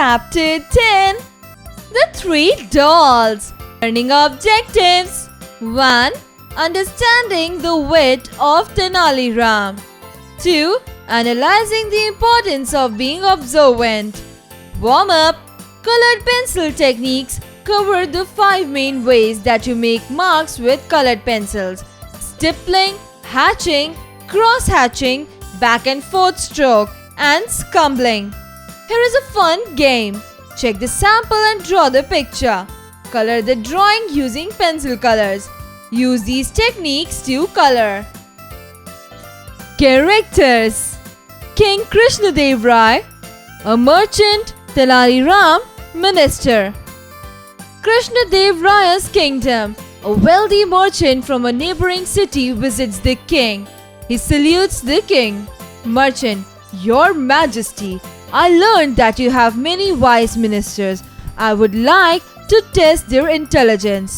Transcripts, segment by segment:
Chapter 10. The Three Dolls. Learning Objectives. 1. Understanding the wit of Tenali Ram. 2. Analyzing the importance of being observant. Warm-up. Colored pencil techniques cover the 5 main ways that you make marks with colored pencils: stippling, hatching, cross-hatching, back and forth stroke, and scumbling. Here is a fun game. Check the sample and draw the picture. Color the drawing using pencil colors. Use these techniques to color. Characters: King Krishnadev Rai, a merchant; Tenali Ram, minister. Krishnadev Rai's kingdom. A wealthy merchant from a neighboring city visits the king. He salutes the king. Merchant: Your Majesty, I learned that you have many wise ministers. I would like to test their intelligence.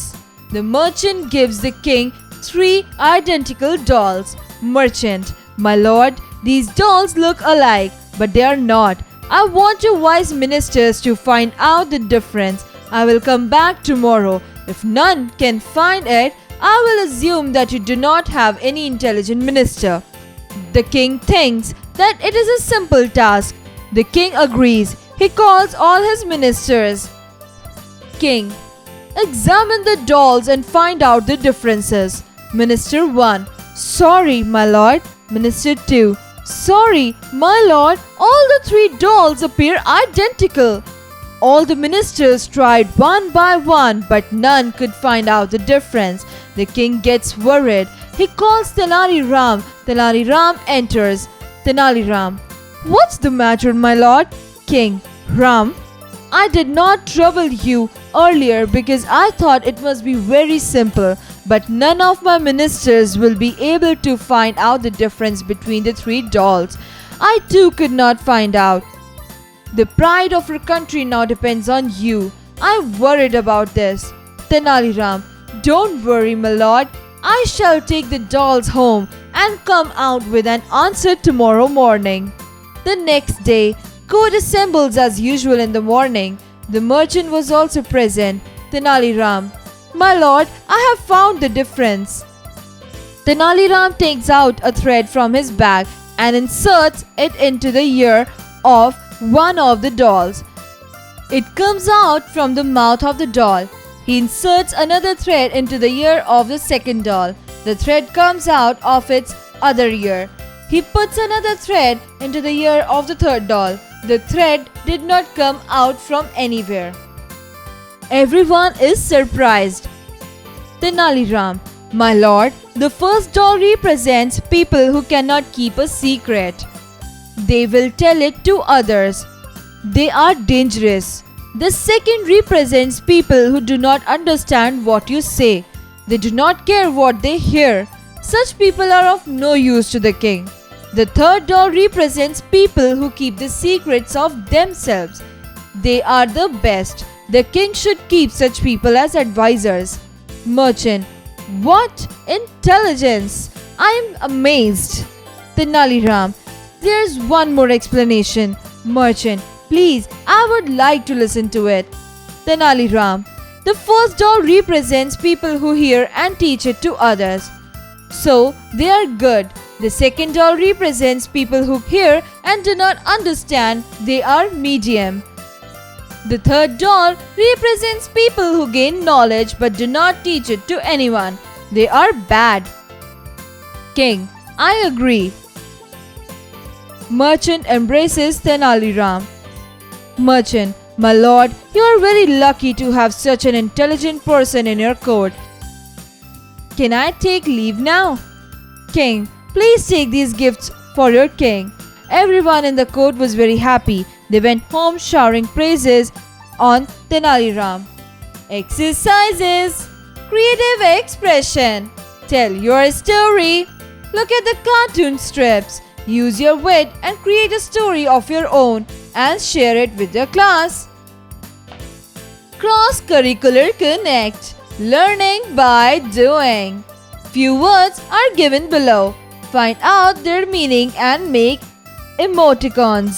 The merchant gives the king 3 identical dolls. Merchant: My lord, these dolls look alike, but they are not. I want your wise ministers to find out the difference. I will come back tomorrow. If none can find it, I will assume that you do not have any intelligent minister. The king thinks that it is a simple task. The king agrees. He calls all his ministers. King: Examine the dolls and find out the differences. Minister 1: Sorry, my lord. Minister 2: Sorry, my lord, all the 3 dolls appear identical. All the ministers tried one by one, but none could find out the difference. The king gets worried. He calls Tenali Ram. Tenali Ram enters. Tenali Ram: What's the matter, my lord? King: Ram, I did not trouble you earlier because I thought it must be very simple, but none of my ministers will be able to find out the difference between the 3 dolls. I too could not find out. The pride of our country now depends on you. I'm worried about this. Tenali Ram: Don't worry, my lord. I shall take the dolls home and come out with an answer tomorrow morning. The next day, court assembles as usual in the morning. The merchant was also present. Tenali Ram: My lord, I have found the difference. Tenali Ram takes out a thread from his bag and inserts it into the ear of one of the dolls. It comes out from the mouth of the doll. He inserts another thread into the ear of the second doll. The thread comes out of its other ear. He puts another thread into the ear of the third doll. The thread did not come out from anywhere. Everyone is surprised. Tenali Ram: My lord, the first doll represents people who cannot keep a secret. They will tell it to others. They are dangerous. The second represents people who do not understand what you say. They do not care what they hear. Such people are of no use to the king. The third doll represents people who keep the secrets of themselves. They are the best. The king should keep such people as advisors. Merchant: What intelligence! I am amazed. Tenali Ram: There's one more explanation. Merchant: Please, I would like to listen to it. Tenali Ram: The first doll represents people who hear and teach it to others. So, they are good. The second doll represents people who hear and do not understand. They are medium. The third doll represents people who gain knowledge but do not teach it to anyone. They are bad. King: I agree. Merchant embraces Tenali Ram. Merchant: My lord, you are very lucky to have such an intelligent person in your court. Can I take leave now? King: Please take these gifts for your king. Everyone in the court was very happy. They went home showering praises on Tenali Ram. Exercises: Creative expression. Tell your story. Look at the cartoon strips. Use your wit and create a story of your own and share it with your class. Cross-curricular connect. Learning by doing. Few words are given below. Find out their meaning and make emoticons.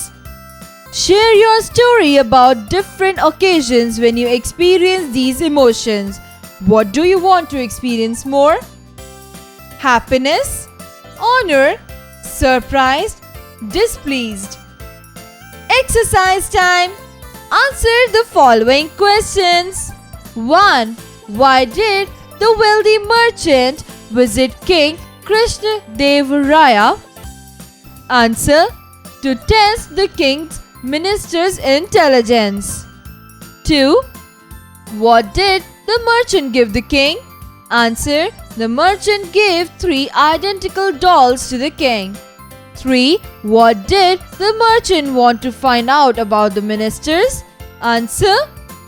Share your story about different occasions when you experience these emotions. What do you want to experience more? Happiness, honor, surprised, displeased. Exercise time. Answer the following questions. 1. Why did the wealthy merchant visit King Krishna Dev Raya? Answer. To test the king's minister's intelligence. 2. What did the merchant give the king? Answer. The merchant gave 3 identical dolls to the king. 3. What did the merchant want to find out about the ministers? Answer.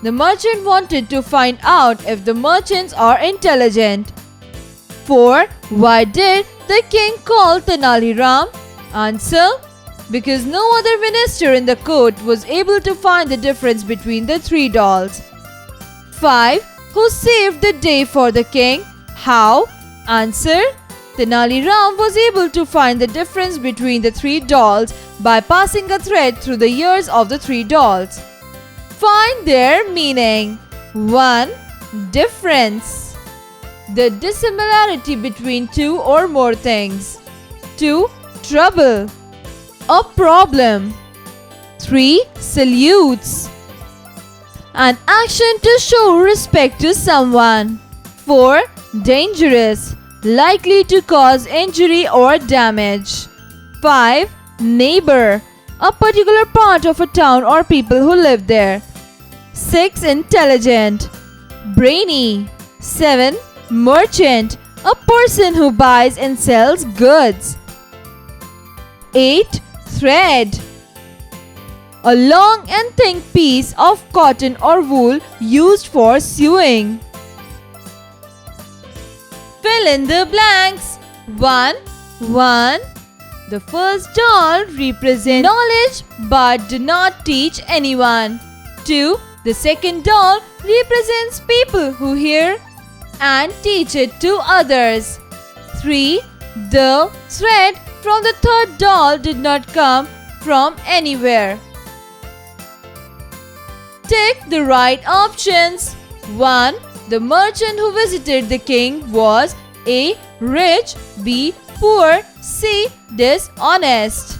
The merchant wanted to find out if the merchants are intelligent. 4. Why did the king call Tenali Ram? Answer. Because no other minister in the court was able to find the difference between the 3 dolls. 5. Who saved the day for the king? How? Answer. Tenali Ram was able to find the difference between the 3 dolls by passing a thread through the ears of the 3 dolls. Find their meaning. 1. Difference. The dissimilarity between 2 or more things. 2. Trouble. A problem. 3. Salutes. An action to show respect to someone. 4. Dangerous. Likely to cause injury or damage. 5. Neighbor. A particular part of a town or people who live there. 6. Intelligent. Brainy. 7. Merchant. A person who buys and sells goods. 8. Thread. A long and thin piece of cotton or wool used for sewing. Fill in the blanks. 1. The first doll represents knowledge but do not teach anyone. 2. The second doll represents people who hear and teach it to others. 3. The thread from the third doll did not come from anywhere. Tick the right options. 1. The merchant who visited the king was A. Rich, B. Poor, C. Dishonest.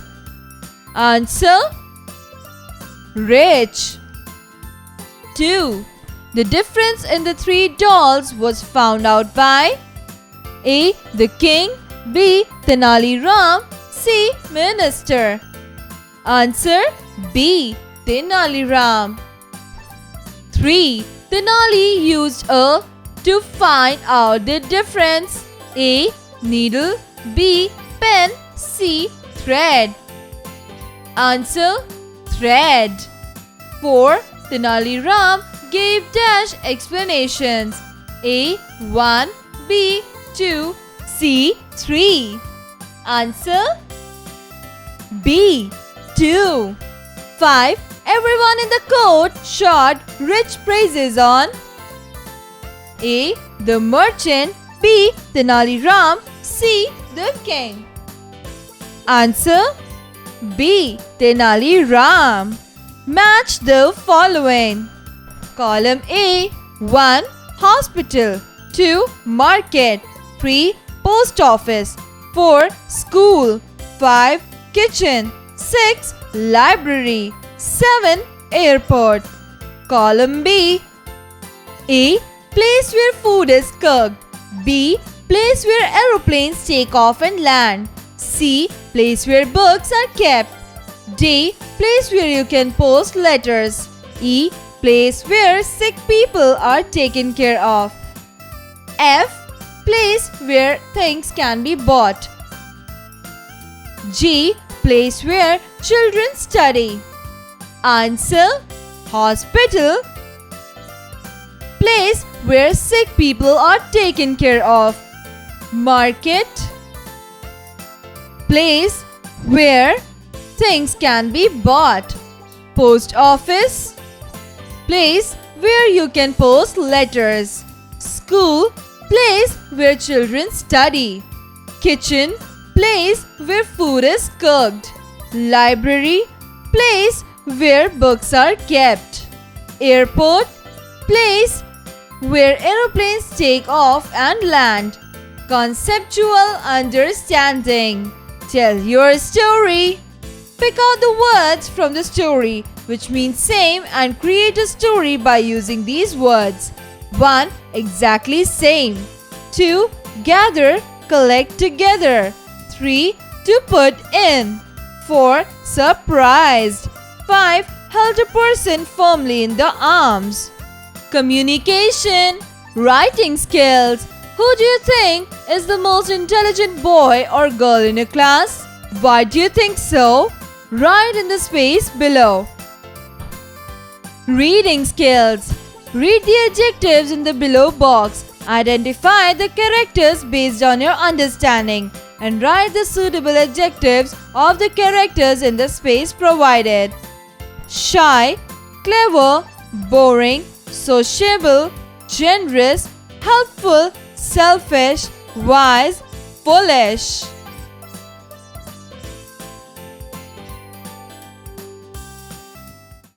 Answer. Rich. 2. The difference in the 3 dolls was found out by A. The king, B. Tenali Ram, C. Minister. Answer. B. Tenali Ram. 3. Tenali used a to find out the difference. A. Needle, B. Pen, C. Thread. Answer. Thread. 4. Tenali Ram gave dash explanations. A. 1, B. 2, C. 3. Answer. B. 2. 5. Everyone in the court showered rich praises on A. The merchant, B. Tenali Ram, C. The king. Answer. B. Tenali Ram. Match the following. Column A. 1. Hospital. 2. Market. 3. Post office. 4. School. 5. Kitchen. 6. Library. 7. Airport. Column B. A. Place where food is cooked. B. Place where aeroplanes take off and land. C. Place where books are kept. D. Place where you can post letters. E. Place where sick people are taken care of. F. Place where things can be bought. G. Place where children study. Answer. Hospital. Place where sick people are taken care of. Market. Place where things can be bought. Post office. Place where you can post letters. School. Place where children study. Kitchen. Place where food is cooked. Library. Place where books are kept. Airport, place where aeroplanes take off and land. Conceptual understanding. Tell your story. Pick out the words from the story which mean same and create a story by using these words. 1. Exactly same. 2. Gather, collect together. 3. To put in. 4. Surprised. 5. Held a person firmly in the arms. Communication. Writing skills. Who do you think is the most intelligent boy or girl in your class? Why do you think so? Write in the space below. Reading skills. Read the adjectives in the below box. Identify the characters based on your understanding and write the suitable adjectives of the characters in the space provided. Shy, clever, boring, sociable, generous, helpful, selfish, wise, foolish.